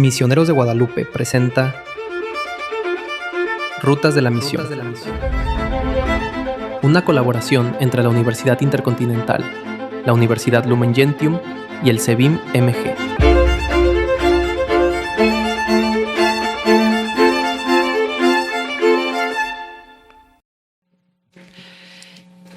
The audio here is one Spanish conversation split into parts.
Misioneros de Guadalupe presenta Rutas de la Misión, una colaboración entre la Universidad Intercontinental, la Universidad Lumen Gentium y el CEBIM-MG.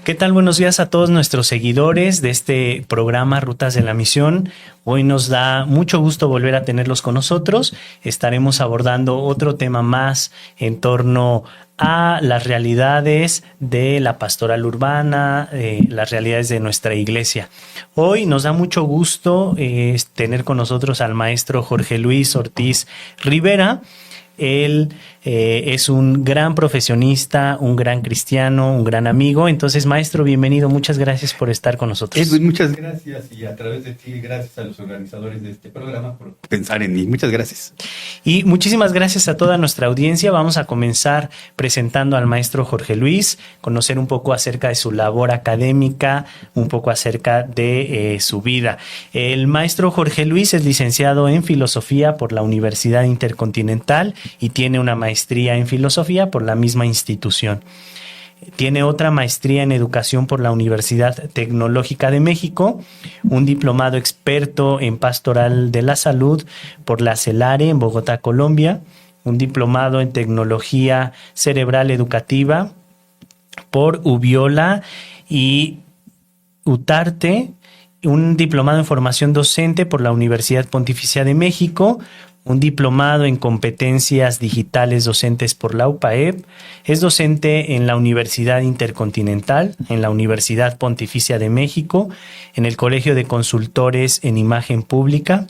¿Qué tal? Buenos días a todos nuestros seguidores de este programa Rutas de la Misión. Hoy nos da mucho gusto volver a tenerlos con nosotros. Estaremos abordando otro tema más en torno a las realidades de la pastoral urbana, las realidades de nuestra iglesia. Hoy nos da mucho gusto tener con nosotros al maestro Jorge Luis Ortiz Rivera. Él es un gran profesionista, un gran cristiano, un gran amigo. Entonces, maestro, bienvenido. Muchas gracias por estar con nosotros. Edwin, muchas gracias, y a través de ti, gracias a los organizadores de este programa por pensar en mí. Muchas gracias. Y muchísimas gracias a toda nuestra audiencia. Vamos a comenzar presentando al maestro Jorge Luis, conocer un poco acerca de su labor académica, un poco acerca de su vida. El maestro Jorge Luis es licenciado en Filosofía por la Universidad Intercontinental y tiene una maestría en Filosofía por la misma institución. Tiene otra maestría en Educación por la Universidad Tecnológica de México, un diplomado experto en Pastoral de la Salud por la CELARE en Bogotá, Colombia, un diplomado en Tecnología Cerebral Educativa por Ubiola y UTARTE, un diplomado en Formación Docente por la Universidad Pontificia de México, un diplomado en Competencias Digitales Docentes por la UPAEP, es docente en la Universidad Intercontinental, en la Universidad Pontificia de México, en el Colegio de Consultores en Imagen Pública,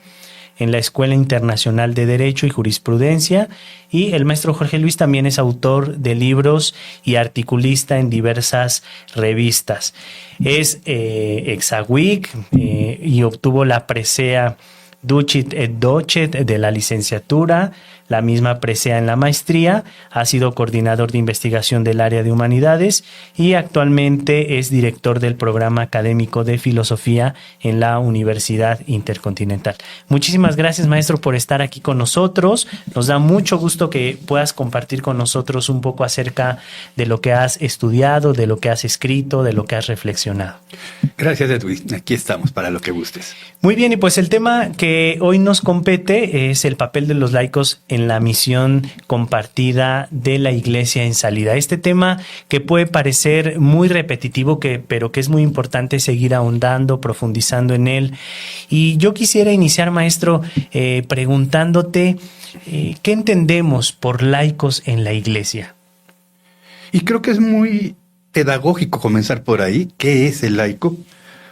en la Escuela Internacional de Derecho y Jurisprudencia, y el maestro Jorge Luis también es autor de libros y articulista en diversas revistas. Es exaguic y obtuvo la presea Ducit et Docet de la licenciatura, la misma presea en la maestría, ha sido coordinador de investigación del área de humanidades y actualmente es director del programa académico de filosofía en la Universidad Intercontinental. Muchísimas gracias, maestro, por estar aquí con nosotros. Nos da mucho gusto que puedas compartir con nosotros un poco acerca de lo que has estudiado, de lo que has escrito, de lo que has reflexionado. Gracias, Edwin. Aquí estamos para lo que gustes. Muy bien, y pues el tema que hoy nos compete es el papel de los laicos en la misión compartida de la Iglesia en salida. Este tema que puede parecer muy repetitivo, pero que es muy importante seguir ahondando, profundizando en él. Y yo quisiera iniciar, maestro, preguntándote, ¿qué entendemos por laicos en la Iglesia? Y creo que es muy pedagógico comenzar por ahí. ¿Qué es el laico?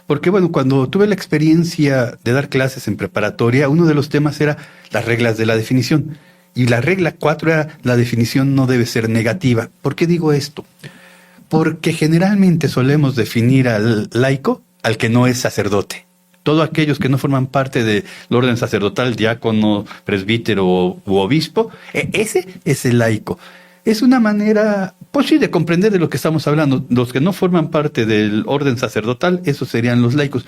Porque, bueno, cuando tuve la experiencia de dar clases en preparatoria, uno de los temas era las reglas de la definición. Y la regla 4 era: la definición no debe ser negativa. ¿Por qué digo esto? Porque generalmente solemos definir al laico al que no es sacerdote. Todos aquellos que no forman parte del orden sacerdotal, diácono, presbítero u obispo, ese es el laico. Es una manera, pues sí, de comprender de lo que estamos hablando. Los que no forman parte del orden sacerdotal, esos serían los laicos.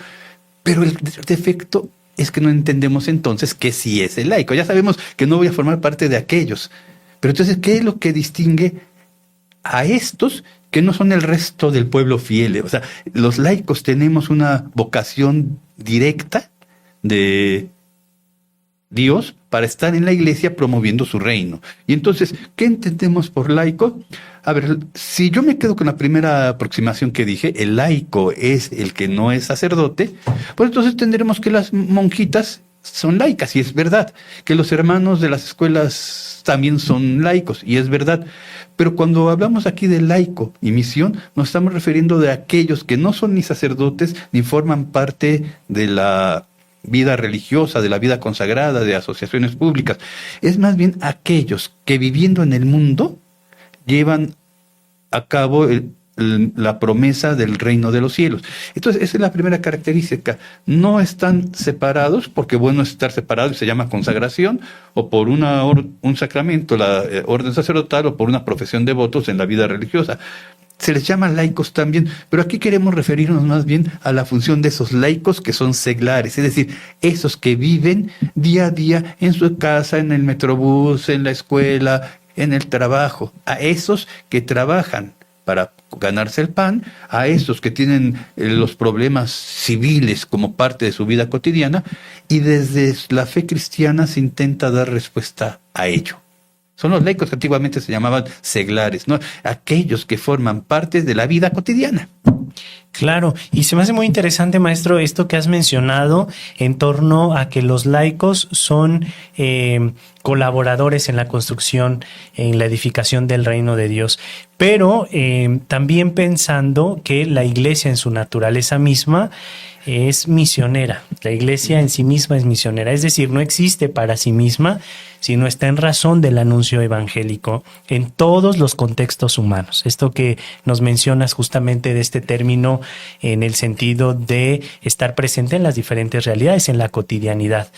Pero el defecto es que no entendemos entonces qué sí es el laico. Ya sabemos que no voy a formar parte de aquellos. Pero entonces, ¿qué es lo que distingue a estos que no son el resto del pueblo fiel? O sea, los laicos tenemos una vocación directa de Dios para estar en la iglesia promoviendo su reino. Y entonces, ¿qué entendemos por laico? A ver, si yo me quedo con la primera aproximación que dije, el laico es el que no es sacerdote, pues entonces tendremos que las monjitas son laicas, y es verdad. Que los hermanos de las escuelas también son laicos, y es verdad. Pero cuando hablamos aquí de laico y misión, nos estamos refiriendo de aquellos que no son ni sacerdotes, ni forman parte de la vida religiosa, de la vida consagrada, de asociaciones públicas. Es más bien aquellos que, viviendo en el mundo, llevan a cabo la promesa del reino de los cielos. Entonces, esa es la primera característica. No están separados, porque bueno es estar separado y se llama consagración, o por un sacramento, la orden sacerdotal, o por una profesión de votos en la vida religiosa. se les llama laicos también, pero aquí queremos referirnos más bien a la función de esos laicos que son seglares, es decir, esos que viven día a día en su casa, en el metrobús, en la escuela, en el trabajo, a esos que trabajan para ganarse el pan, a esos que tienen los problemas civiles como parte de su vida cotidiana, y desde la fe cristiana se intenta dar respuesta a ello. Son los laicos que antiguamente se llamaban seglares, ¿no? Aquellos que forman parte de la vida cotidiana. Claro, y se me hace muy interesante, maestro, esto que has mencionado en torno a que los laicos son colaboradores en la construcción, en la edificación del reino de Dios, pero también pensando que la iglesia en su naturaleza misma es misionera. La iglesia en sí misma es misionera, es decir, no existe para sí misma, sino está en razón del anuncio evangélico en todos los contextos humanos. Esto que nos mencionas justamente de este término en el sentido de estar presente en las diferentes realidades, en la cotidianidad.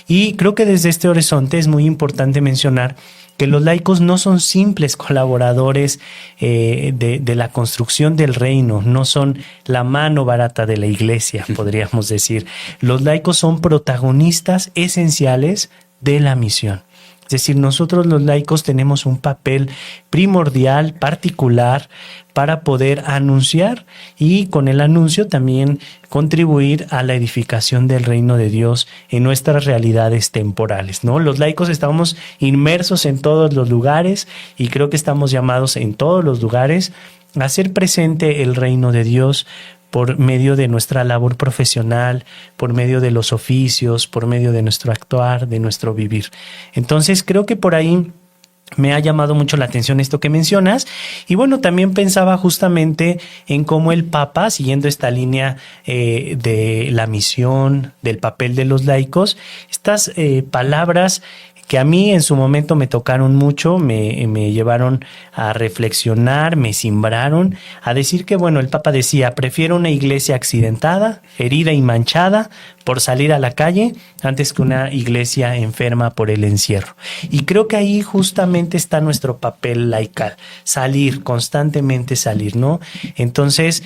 Y creo que desde este horizonte es muy importante mencionar que los laicos no son simples colaboradores de la construcción del reino, no son la mano barata de la iglesia, podríamos decir. Los laicos son protagonistas esenciales de la misión. Es decir, nosotros los laicos tenemos un papel primordial, particular, para poder anunciar y con el anuncio también contribuir a la edificación del reino de Dios en nuestras realidades temporales, ¿no? Los laicos estamos inmersos en todos los lugares y creo que estamos llamados en todos los lugares a hacer presente el reino de Dios por medio de nuestra labor profesional, por medio de los oficios, por medio de nuestro actuar, de nuestro vivir. Entonces creo que por ahí me ha llamado mucho la atención esto que mencionas y bueno, también pensaba justamente en cómo el Papa, siguiendo esta línea de la misión, del papel de los laicos, estas palabras que a mí en su momento me tocaron mucho, me llevaron a reflexionar, me simbraron, a decir que, bueno, el Papa decía, prefiero una iglesia accidentada, herida y manchada por salir a la calle, antes que una iglesia enferma por el encierro. Y creo que ahí justamente está nuestro papel laical, salir, constantemente salir, ¿no? Entonces,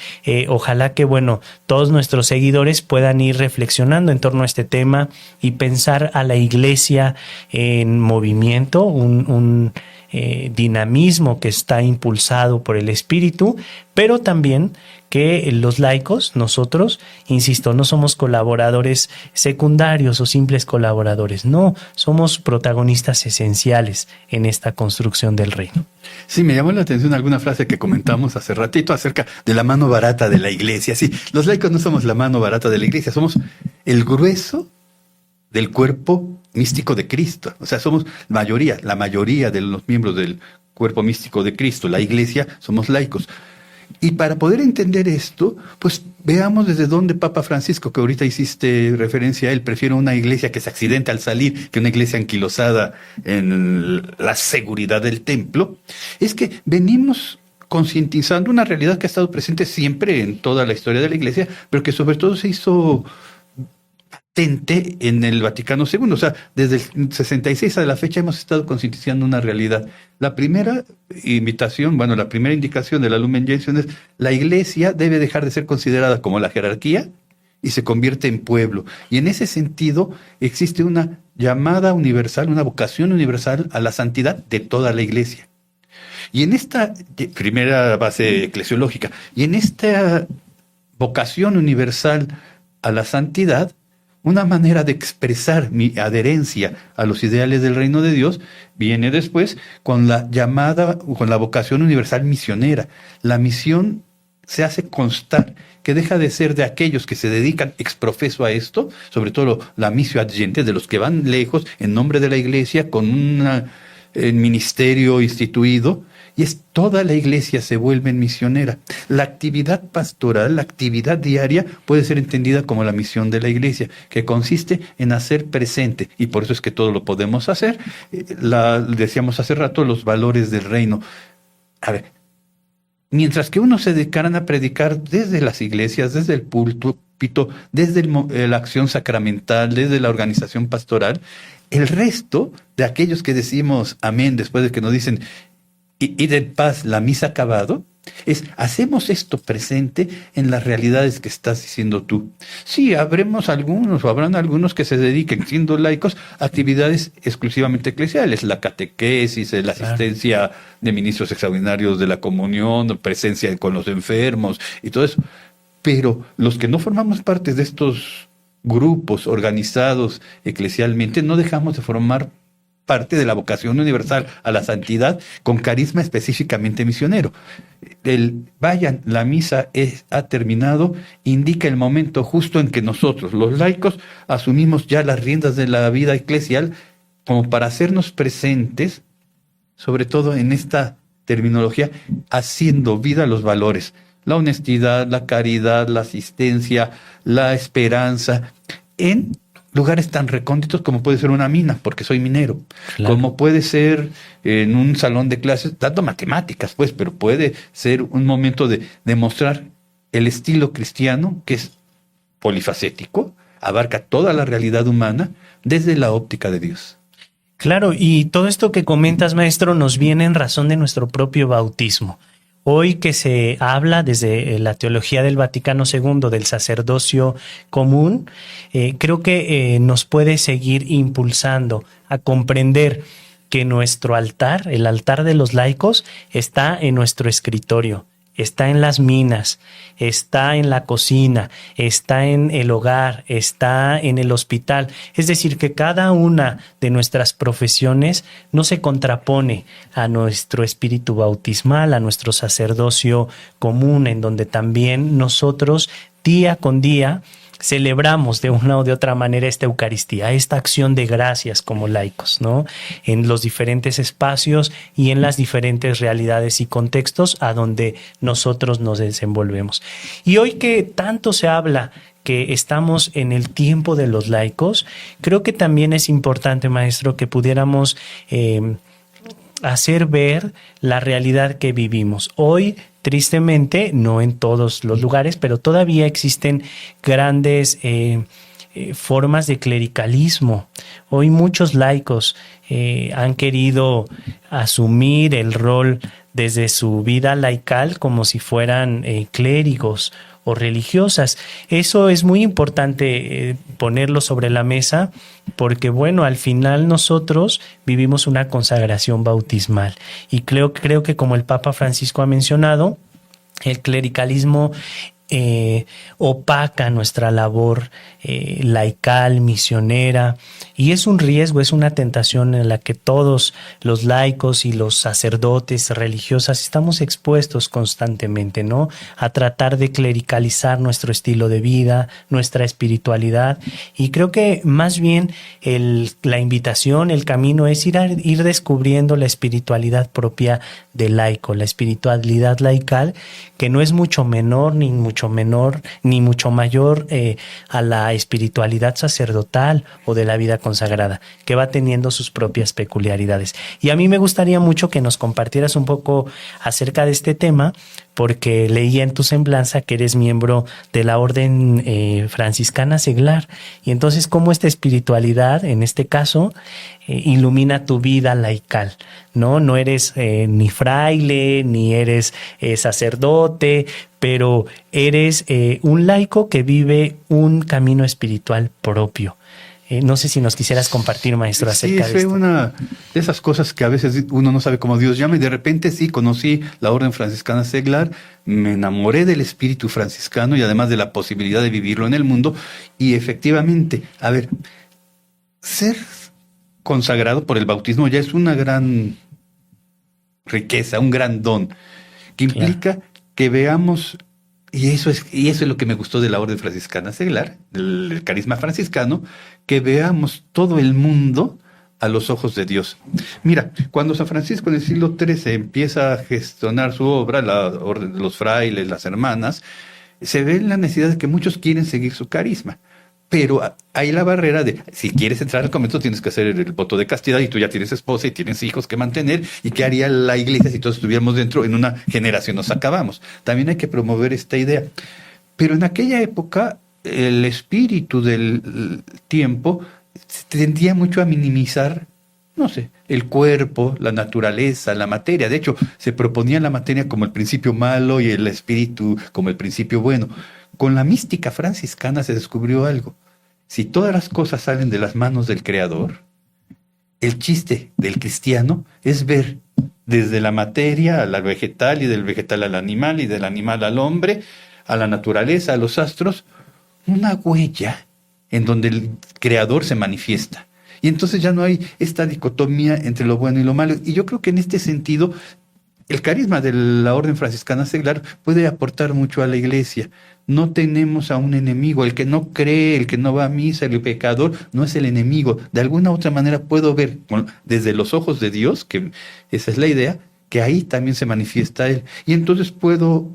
ojalá que, bueno, todos nuestros seguidores puedan ir reflexionando en torno a este tema y pensar a la iglesia en movimiento, un dinamismo que está impulsado por el Espíritu, pero también que los laicos, nosotros, insisto, no somos colaboradores secundarios o simples colaboradores, no, somos protagonistas esenciales en esta construcción del reino. Sí, me llamó la atención alguna frase que comentamos hace ratito acerca de la mano barata de la iglesia. Sí, los laicos no somos la mano barata de la iglesia, somos el grueso del cuerpo místico de Cristo. O sea, somos la mayoría de los miembros del cuerpo místico de Cristo. La iglesia somos laicos. Y para poder entender esto, pues veamos desde dónde Papa Francisco, que ahorita hiciste referencia a él, prefiere una iglesia que se accidente al salir que una iglesia anquilosada en la seguridad del templo. Es que venimos concientizando una realidad que ha estado presente siempre en toda la historia de la iglesia, pero que sobre todo se hizo patente en el Vaticano II. O sea, desde el 66 a la fecha hemos estado concientizando una realidad. La primera la primera indicación de la Lumen Gentium es: la iglesia debe dejar de ser considerada como la jerarquía y se convierte en pueblo. Y en ese sentido existe una llamada universal, una vocación universal a la santidad de toda la iglesia. Y en esta primera base eclesiológica, y en esta vocación universal a la santidad, una manera de expresar mi adherencia a los ideales del reino de Dios viene después con la vocación universal misionera. La misión se hace constar, que deja de ser de aquellos que se dedican ex profeso a esto, sobre todo la missio adyente, de los que van lejos en nombre de la iglesia con un ministerio instituido, y es toda la iglesia se vuelve misionera. La actividad pastoral, la actividad diaria puede ser entendida como la misión de la iglesia, que consiste en hacer presente, y por eso es que todo lo podemos hacer. Decíamos hace rato, los valores del reino. A ver, mientras que unos se dedicaran a predicar desde las iglesias, desde el púlpito, desde la acción sacramental, desde la organización pastoral, el resto de aquellos que decimos amén después de que nos dicen id en paz, la misa ha acabado, Hacemos esto presente en las realidades que estás diciendo tú. Sí, habrán algunos que se dediquen, siendo laicos, a actividades exclusivamente eclesiales, la catequesis, la asistencia de ministros extraordinarios de la comunión, presencia con los enfermos y todo eso. Pero los que no formamos parte de estos grupos organizados eclesialmente, no dejamos de formar parte de la vocación universal a la santidad con carisma específicamente misionero. La misa ha terminado, indica el momento justo en que nosotros, los laicos, asumimos ya las riendas de la vida eclesial como para hacernos presentes, sobre todo en esta terminología, haciendo vida los valores, la honestidad, la caridad, la asistencia, la esperanza, en lugares tan recónditos como puede ser una mina, porque soy minero, como puede ser en un salón de clases, dando matemáticas, pues, pero puede ser un momento de demostrar el estilo cristiano, que es polifacético, abarca toda la realidad humana desde la óptica de Dios. Claro, y todo esto que comentas, maestro, nos viene en razón de nuestro propio bautismo. Hoy que se habla desde la teología del Vaticano II del sacerdocio común, creo que nos puede seguir impulsando a comprender que nuestro altar, el altar de los laicos, está en nuestro escritorio, está en las minas, está en la cocina, está en el hogar, está en el hospital. Es decir, que cada una de nuestras profesiones no se contrapone a nuestro espíritu bautismal, a nuestro sacerdocio común, en donde también nosotros día con día celebramos de una o de otra manera esta Eucaristía, esta acción de gracias como laicos, ¿no? En los diferentes espacios y en las diferentes realidades y contextos a donde nosotros nos desenvolvemos. Y hoy que tanto se habla que estamos en el tiempo de los laicos, creo que también es importante, maestro, que pudiéramos hacer ver la realidad que vivimos. Hoy, tristemente, no en todos los lugares, pero todavía existen grandes formas de clericalismo. Hoy muchos laicos han querido asumir el rol desde su vida laical como si fueran clérigos o religiosas. Eso es muy importante ponerlo sobre la mesa porque, bueno, al final nosotros vivimos una consagración bautismal y creo que como el Papa Francisco ha mencionado, el clericalismo opaca nuestra labor laical, misionera, y es un riesgo, es una tentación en la que todos los laicos y los sacerdotes religiosas estamos expuestos constantemente, ¿no? A tratar de clericalizar nuestro estilo de vida, nuestra espiritualidad, y creo que más bien la invitación, el camino es ir descubriendo la espiritualidad propia del laico, la espiritualidad laical, que no es mucho menor ni mucho mayor a la espiritualidad sacerdotal o de la vida consagrada, que va teniendo sus propias peculiaridades. Y a mí me gustaría mucho que nos compartieras un poco acerca de este tema, porque leí en tu semblanza que eres miembro de la Orden Franciscana Seglar, y entonces cómo esta espiritualidad, en este caso, ilumina tu vida laical, ¿no? No eres ni fraile, ni eres sacerdote, pero eres un laico que vive un camino espiritual propio. No sé si nos quisieras compartir, maestro, acerca de esto. Sí, una de esas cosas que a veces uno no sabe cómo Dios llama, y de repente sí conocí la Orden Franciscana Seglar, me enamoré del espíritu franciscano y además de la posibilidad de vivirlo en el mundo, y efectivamente, a ver, ser consagrado por el bautismo ya es una gran riqueza, un gran don, que implica que veamos, y eso es lo que me gustó de la Orden Franciscana Seglar, el carisma franciscano, que veamos todo el mundo a los ojos de Dios. Mira, cuando San Francisco en el siglo XIII empieza a gestionar su obra, la orden de los frailes, las hermanas, se ve la necesidad de que muchos quieren seguir su carisma. Pero hay la barrera de, si quieres entrar al convento tienes que hacer el voto de castidad, y tú ya tienes esposa y tienes hijos que mantener, y qué haría la iglesia si todos estuviéramos dentro, en una generación nos acabamos. También hay que promover esta idea. Pero en aquella época el espíritu del tiempo tendía mucho a minimizar, no sé, el cuerpo, la naturaleza, la materia. De hecho, se proponía la materia como el principio malo y el espíritu como el principio bueno. Con la mística franciscana se descubrió algo. Si todas las cosas salen de las manos del Creador, el chiste del cristiano es ver desde la materia al vegetal y del vegetal al animal y del animal al hombre, a la naturaleza, a los astros, una huella en donde el Creador se manifiesta. Y entonces ya no hay esta dicotomía entre lo bueno y lo malo. Y yo creo que en este sentido, el carisma de la Orden Franciscana Seglar puede aportar mucho a la Iglesia. No tenemos a un enemigo. El que no cree, el que no va a misa, el pecador, no es el enemigo. De alguna u otra manera puedo ver desde los ojos de Dios, que esa es la idea, que ahí también se manifiesta Él. Y entonces puedo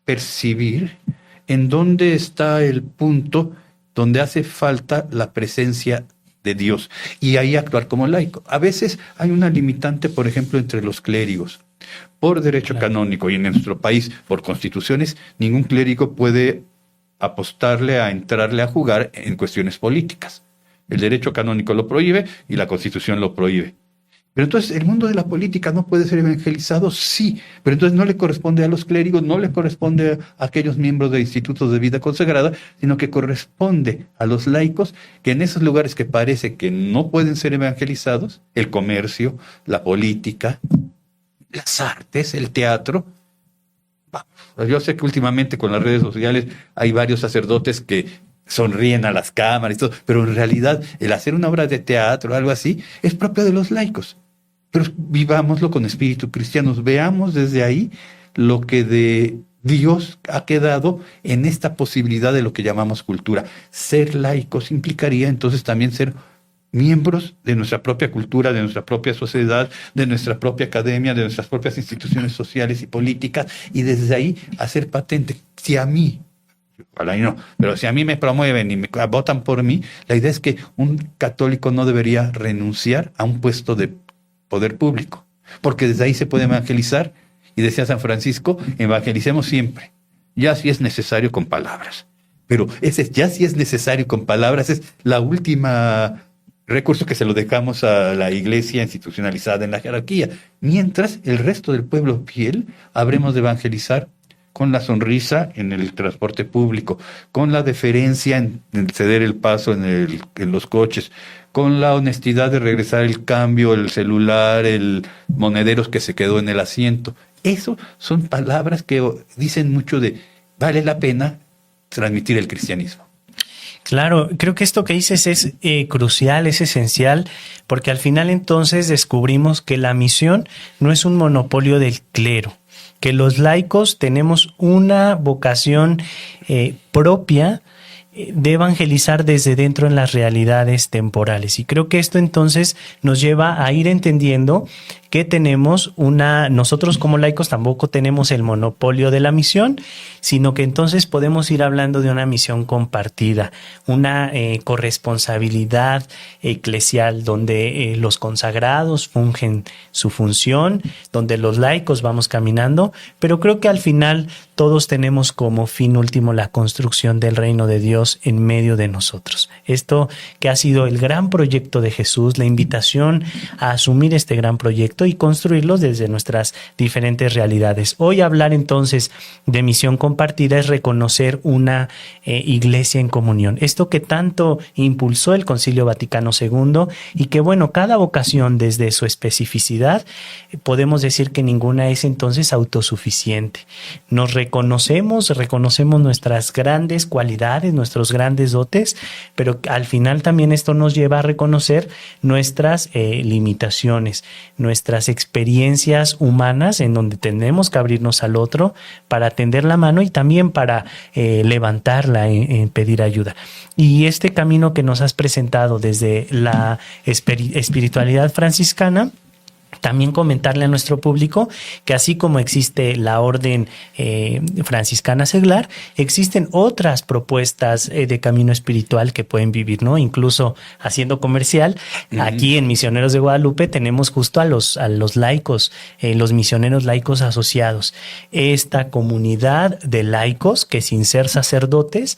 percibir en dónde está el punto donde hace falta la presencia de Dios, y ahí actuar como laico. A veces hay una limitante, por ejemplo, entre los clérigos. Por derecho canónico y en nuestro país, por constituciones, ningún clérigo puede apostarle a entrarle a jugar en cuestiones políticas. El derecho canónico lo prohíbe y la Constitución lo prohíbe. Pero entonces, ¿el mundo de la política no puede ser evangelizado? Sí, pero entonces no le corresponde a los clérigos, no le corresponde a aquellos miembros de institutos de vida consagrada, sino que corresponde a los laicos, que en esos lugares que parece que no pueden ser evangelizados, el comercio, la política, las artes, el teatro. Yo sé que últimamente con las redes sociales hay varios sacerdotes que sonríen a las cámaras y todo, pero en realidad el hacer una obra de teatro o algo así es propio de los laicos. Pero vivámoslo con espíritu cristiano, veamos desde ahí lo que de Dios ha quedado en esta posibilidad de lo que llamamos cultura. Ser laicos implicaría entonces también ser miembros de nuestra propia cultura, de nuestra propia sociedad, de nuestra propia academia, de nuestras propias instituciones sociales y políticas, y desde ahí hacer patente. Si a mí, ojalá y no, pero si a mí me promueven y me votan por mí, la idea es que un católico no debería renunciar a un puesto de poder público, porque desde ahí se puede evangelizar, y decía San Francisco, evangelicemos siempre, ya si es necesario con palabras. Pero ese ya si es necesario con palabras es la última recurso que se lo dejamos a la Iglesia institucionalizada en la jerarquía, mientras el resto del pueblo fiel habremos de evangelizar con la sonrisa en el transporte público, con la deferencia en ceder el paso en los coches, con la honestidad de regresar el cambio, el celular, el monedero que se quedó en el asiento. Eso son palabras que dicen mucho de vale la pena transmitir el cristianismo. Claro, creo que esto que dices es crucial, es esencial, porque al final entonces descubrimos que la misión no es un monopolio del clero, que los laicos tenemos una vocación propia de evangelizar desde dentro en las realidades temporales. Y creo que esto entonces nos lleva a ir entendiendo que tenemos nosotros como laicos tampoco tenemos el monopolio de la misión, sino que entonces podemos ir hablando de una misión compartida, una corresponsabilidad eclesial donde los consagrados fungen su función, donde los laicos vamos caminando, pero creo que al final todos tenemos como fin último la construcción del reino de Dios en medio de nosotros. Esto que ha sido el gran proyecto de Jesús, la invitación a asumir este gran proyecto y construirlos desde nuestras diferentes realidades. Hoy hablar entonces de misión compartida es reconocer una iglesia en comunión. Esto que tanto impulsó el Concilio Vaticano II y que bueno, cada vocación desde su especificidad, podemos decir que ninguna es entonces autosuficiente. Nos reconocemos nuestras grandes cualidades, nuestros grandes dotes, pero al final también esto nos lleva a reconocer nuestras limitaciones, nuestras experiencias humanas en donde tenemos que abrirnos al otro para tender la mano y también para levantarla en pedir ayuda. Y este camino que nos has presentado desde la espiritualidad franciscana También comentarle a nuestro público que así como existe la orden franciscana seglar, existen otras propuestas de camino espiritual que pueden vivir, ¿no? Incluso haciendo comercial, aquí en Misioneros de Guadalupe tenemos justo a los laicos, los misioneros laicos asociados. Esta comunidad de laicos que sin ser sacerdotes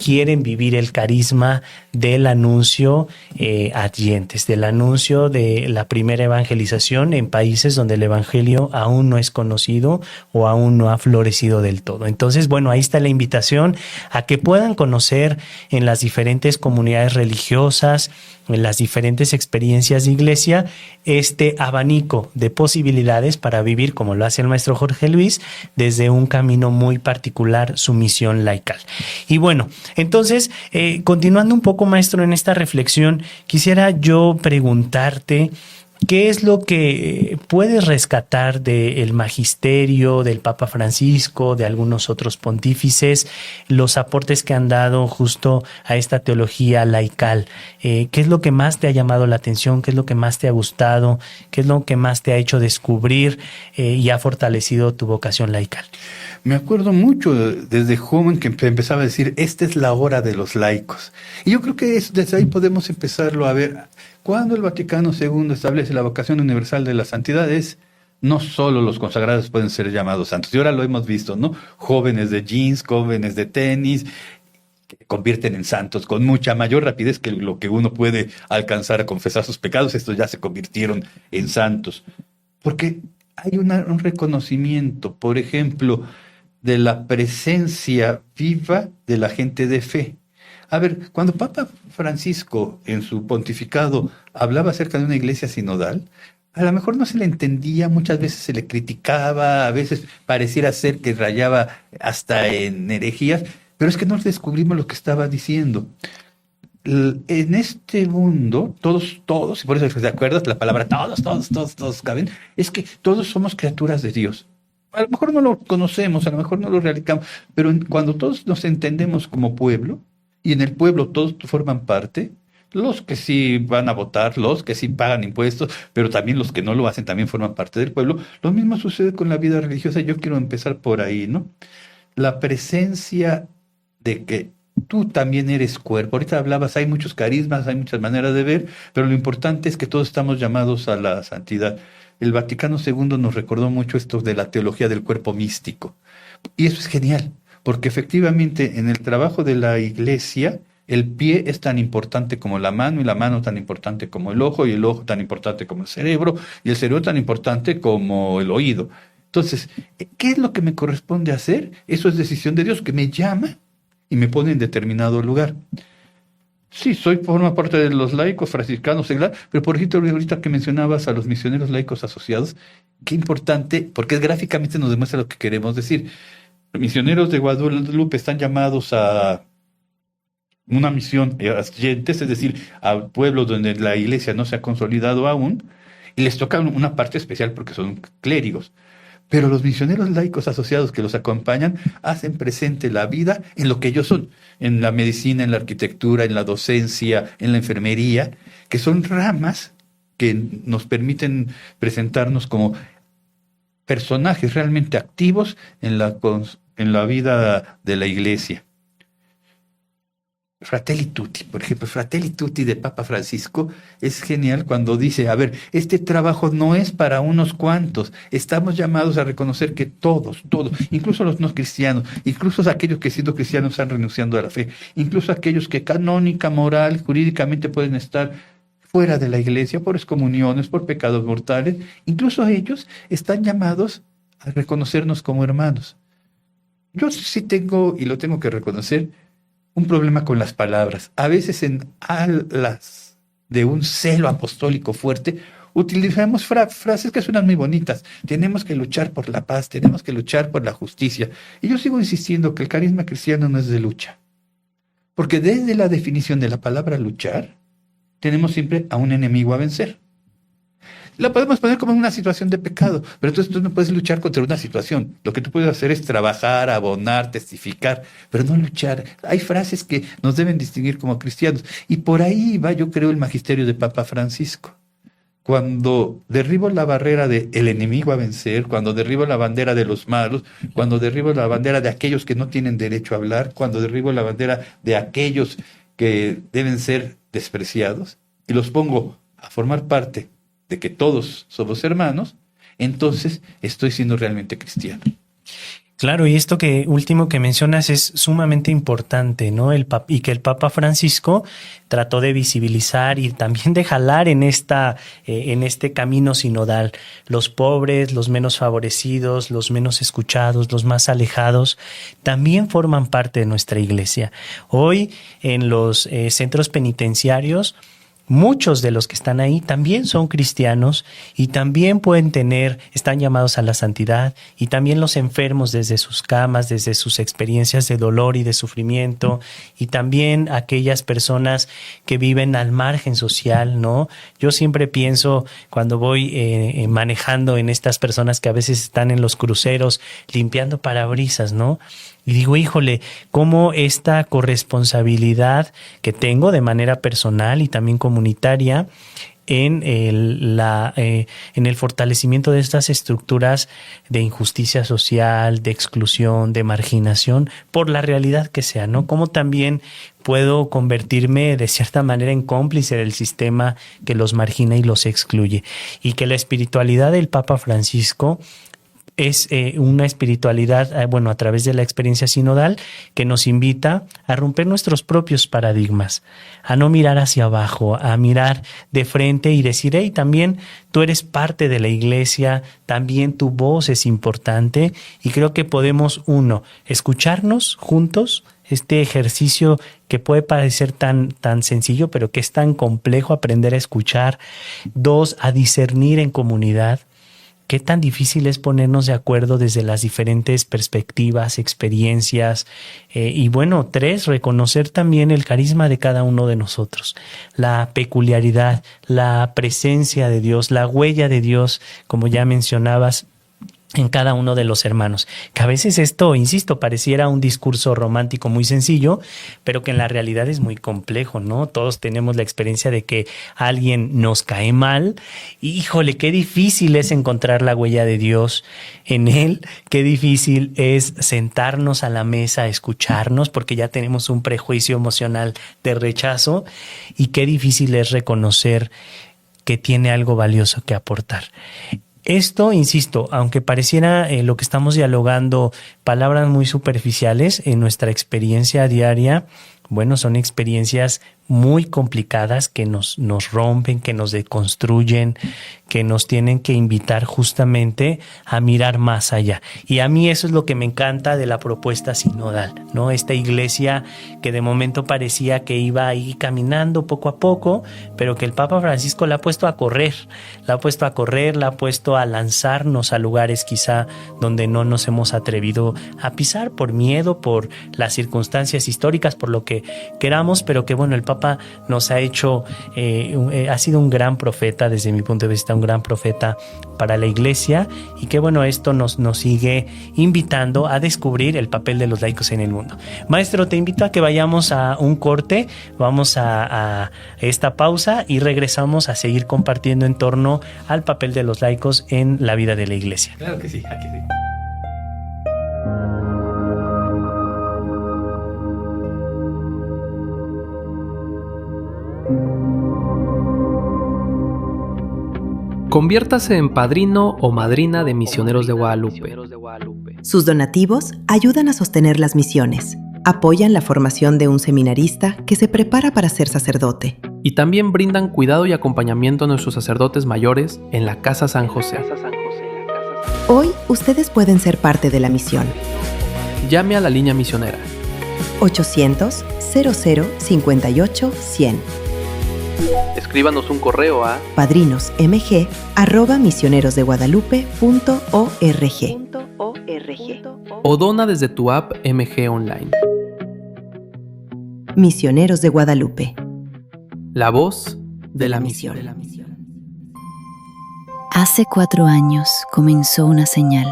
quieren vivir el carisma del anuncio adyentes, del anuncio de la primera evangelización en países donde el evangelio aún no es conocido o aún no ha florecido del todo. Entonces, bueno, ahí está la invitación a que puedan conocer en las diferentes comunidades religiosas, en las diferentes experiencias de iglesia, este abanico de posibilidades para vivir, como lo hace el maestro Jorge Luis, desde un camino muy particular, su misión laical. Y bueno, entonces, continuando un poco, maestro, en esta reflexión, quisiera yo preguntarte, ¿qué es lo que puedes rescatar del magisterio del Papa Francisco, de algunos otros pontífices, los aportes que han dado justo a esta teología laical? ¿Qué es lo que más te ha llamado la atención? ¿Qué es lo que más te ha gustado? ¿Qué es lo que más te ha hecho descubrir y ha fortalecido tu vocación laical? Me acuerdo mucho desde joven que empezaba a decir, esta es la hora de los laicos. Y yo creo que desde ahí podemos empezarlo a ver. Cuando el Vaticano II establece la vocación universal de la santidad, no solo los consagrados pueden ser llamados santos. Y ahora lo hemos visto, ¿no? Jóvenes de jeans, jóvenes de tenis, que convierten en santos con mucha mayor rapidez que lo que uno puede alcanzar a confesar sus pecados. Estos ya se convirtieron en santos. Porque hay un reconocimiento, por ejemplo, de la presencia viva de la gente de fe. A ver, cuando Papa Francisco en su pontificado hablaba acerca de una iglesia sinodal, a lo mejor no se le entendía, muchas veces se le criticaba, a veces pareciera ser que rayaba hasta en herejías, pero es que no descubrimos lo que estaba diciendo. En este mundo, todos, y por eso te acuerdas, la palabra todos caben, es que todos somos criaturas de Dios. A lo mejor no lo conocemos, a lo mejor no lo realizamos, pero cuando todos nos entendemos como pueblo, y en el pueblo todos forman parte, los que sí van a votar, los que sí pagan impuestos, pero también los que no lo hacen también forman parte del pueblo. Lo mismo sucede con la vida religiosa. Yo quiero empezar por ahí, ¿no? La presencia de que tú también eres cuerpo. Ahorita hablabas, hay muchos carismas, hay muchas maneras de ver, pero lo importante es que todos estamos llamados a la santidad. El Vaticano II nos recordó mucho esto de la teología del cuerpo místico. Y eso es genial, porque efectivamente en el trabajo de la iglesia, el pie es tan importante como la mano, y la mano tan importante como el ojo, y el ojo tan importante como el cerebro, y el cerebro tan importante como el oído. Entonces, ¿qué es lo que me corresponde hacer? Eso es decisión de Dios, que me llama y me pone en determinado lugar. Sí, forma parte de los laicos franciscanos seglar, pero por ejemplo, ahorita que mencionabas a los misioneros laicos asociados, qué importante, porque gráficamente nos demuestra lo que queremos decir. Los misioneros de Guadalupe están llamados a una misión adyentes, es decir, a pueblos donde la iglesia no se ha consolidado aún, y les toca una parte especial porque son clérigos. Pero los misioneros laicos asociados que los acompañan hacen presente la vida en lo que ellos son, en la medicina, en la arquitectura, en la docencia, en la enfermería, que son ramas que nos permiten presentarnos como personajes realmente activos en la vida de la iglesia. Fratelli Tutti, por ejemplo, Fratelli Tutti de Papa Francisco es genial cuando dice, a ver, este trabajo no es para unos cuantos, estamos llamados a reconocer que todos, incluso los no cristianos, incluso aquellos que siendo cristianos están renunciando a la fe, incluso aquellos que canónica, moral, jurídicamente pueden estar fuera de la iglesia por excomuniones, por pecados mortales, incluso ellos están llamados a reconocernos como hermanos. Yo sí tengo, y lo tengo que reconocer, un problema con las palabras. A veces en alas de un celo apostólico fuerte, utilizamos frases que suenan muy bonitas. Tenemos que luchar por la paz, tenemos que luchar por la justicia. Y yo sigo insistiendo que el carisma cristiano no es de lucha. Porque desde la definición de la palabra luchar, tenemos siempre a un enemigo a vencer. La podemos poner como una situación de pecado, pero entonces tú no puedes luchar contra una situación. Lo que tú puedes hacer es trabajar, abonar, testificar, pero no luchar. Hay frases que nos deben distinguir como cristianos. Y por ahí va, yo creo, el magisterio de Papa Francisco. cuando derribo la barrera de el enemigo a vencer, cuando derribo la bandera de los malos, cuando derribo la bandera de aquellos que no tienen derecho a hablar, cuando derribo la bandera de aquellos que deben ser despreciados, y los pongo a formar parte de que todos somos hermanos, entonces estoy siendo realmente cristiano. Claro, y esto último que mencionas es sumamente importante, ¿no? Y que el Papa Francisco trató de visibilizar y también de jalar en este camino sinodal. Los pobres, los menos favorecidos, los menos escuchados, los más alejados, también forman parte de nuestra iglesia. Hoy en los centros penitenciarios, muchos de los que están ahí también son cristianos y también están llamados a la santidad, y también los enfermos desde sus camas, desde sus experiencias de dolor y de sufrimiento, y también aquellas personas que viven al margen social, ¿no? Yo siempre pienso cuando voy manejando en estas personas que a veces están en los cruceros limpiando parabrisas, ¿no? Y digo, híjole, cómo esta corresponsabilidad que tengo de manera personal y también comunitaria en el fortalecimiento de estas estructuras de injusticia social, de exclusión, de marginación, por la realidad que sea, ¿no? Cómo también puedo convertirme de cierta manera en cómplice del sistema que los margina y los excluye. Y que la espiritualidad del Papa Francisco es una espiritualidad, a través de la experiencia sinodal, que nos invita a romper nuestros propios paradigmas, a no mirar hacia abajo, a mirar de frente y decir, hey, también tú eres parte de la iglesia, también tu voz es importante, y creo que podemos, escucharnos juntos, este ejercicio que puede parecer tan sencillo, pero que es tan complejo, aprender a escuchar. 2, a discernir en comunidad. Qué tan difícil es ponernos de acuerdo desde las diferentes perspectivas, experiencias. 3, reconocer también el carisma de cada uno de nosotros, la peculiaridad, la presencia de Dios, la huella de Dios, como ya mencionabas, en cada uno de los hermanos. Que a veces esto, insisto, pareciera un discurso romántico muy sencillo, pero que en la realidad es muy complejo, ¿no? Todos tenemos la experiencia de que alguien nos cae mal y, híjole, qué difícil es encontrar la huella de Dios en él, qué difícil es sentarnos a la mesa a escucharnos porque ya tenemos un prejuicio emocional de rechazo, y qué difícil es reconocer que tiene algo valioso que aportar. Esto, insisto, aunque pareciera lo que estamos dialogando palabras muy superficiales, en nuestra experiencia diaria, son experiencias muy complicadas que nos rompen, que nos deconstruyen, que nos tienen que invitar justamente a mirar más allá. Y a mí eso es lo que me encanta de la propuesta sinodal, ¿no? Esta iglesia que de momento parecía que iba ahí caminando poco a poco, pero que el Papa Francisco la ha puesto a correr, la ha puesto a lanzarnos a lugares quizá donde no nos hemos atrevido a pisar por miedo, por las circunstancias históricas, por lo que queramos, pero que el Papa nos ha hecho, ha sido un gran profeta, desde mi punto de vista, un gran profeta para la iglesia, y que esto nos sigue invitando a descubrir el papel de los laicos en el mundo. Maestro, te invito a que vayamos a un corte, vamos a esta pausa y regresamos a seguir compartiendo en torno al papel de los laicos en la vida de la iglesia. Claro que sí, aquí sí. Conviértase en padrino o madrina de Misioneros de Guadalupe. Sus donativos ayudan a sostener las misiones, apoyan la formación de un seminarista que se prepara para ser sacerdote. Y también brindan cuidado y acompañamiento a nuestros sacerdotes mayores en la Casa San José. Hoy ustedes pueden ser parte de la misión. Llame a la línea misionera 800-00-58-100. Escríbanos un correo a padrinosmg@misionerosdeguadalupe.org o dona desde tu app MG Online. Misioneros de Guadalupe. La voz de la misión. Hace 4 años comenzó una señal,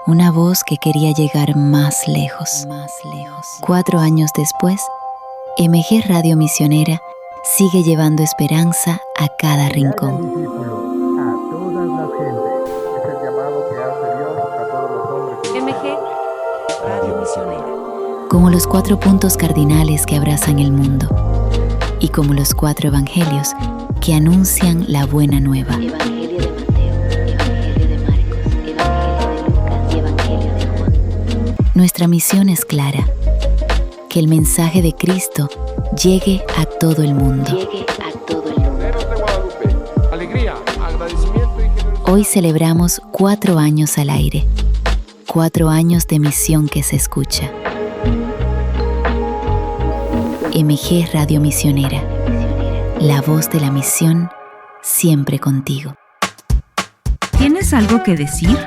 una voz que quería llegar más lejos. 4 años después, MG Radio Misionera sigue llevando esperanza a cada rincón. A todas las gentes. Es el llamado que hace Dios a todos los hombres. MG Radio Misionera. Como los 4 puntos cardinales que abrazan el mundo y como los 4 evangelios que anuncian la buena nueva. Evangelio de Mateo, Evangelio de Marcos, Evangelio de Lucas y Evangelio de Juan. Nuestra misión es clara: que el mensaje de Cristo llegue a todo el mundo. Alegría, agradecimiento y generosidad. Hoy celebramos 4 años al aire, 4 años de misión que se escucha. MG Radio Misionera, la voz de la misión, siempre contigo. ¿Tienes algo que decir?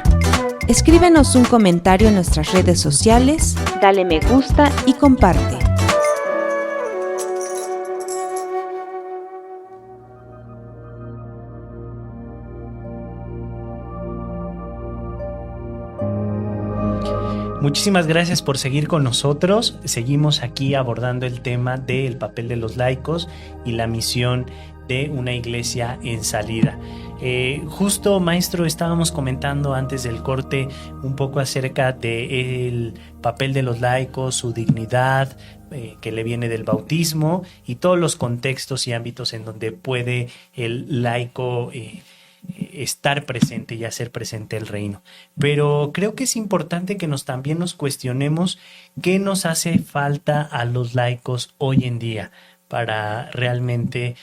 Escríbenos un comentario en nuestras redes sociales, dale me gusta y comparte. Muchísimas gracias por seguir con nosotros. Seguimos aquí abordando el tema del papel de los laicos y la misión de una iglesia en salida. Justo, maestro, estábamos comentando antes del corte un poco acerca del papel de los laicos, su dignidad que le viene del bautismo y todos los contextos y ámbitos en donde puede el laico estar presente y hacer presente el reino. Pero creo que es importante que también nos cuestionemos qué nos hace falta a los laicos hoy en día para realmente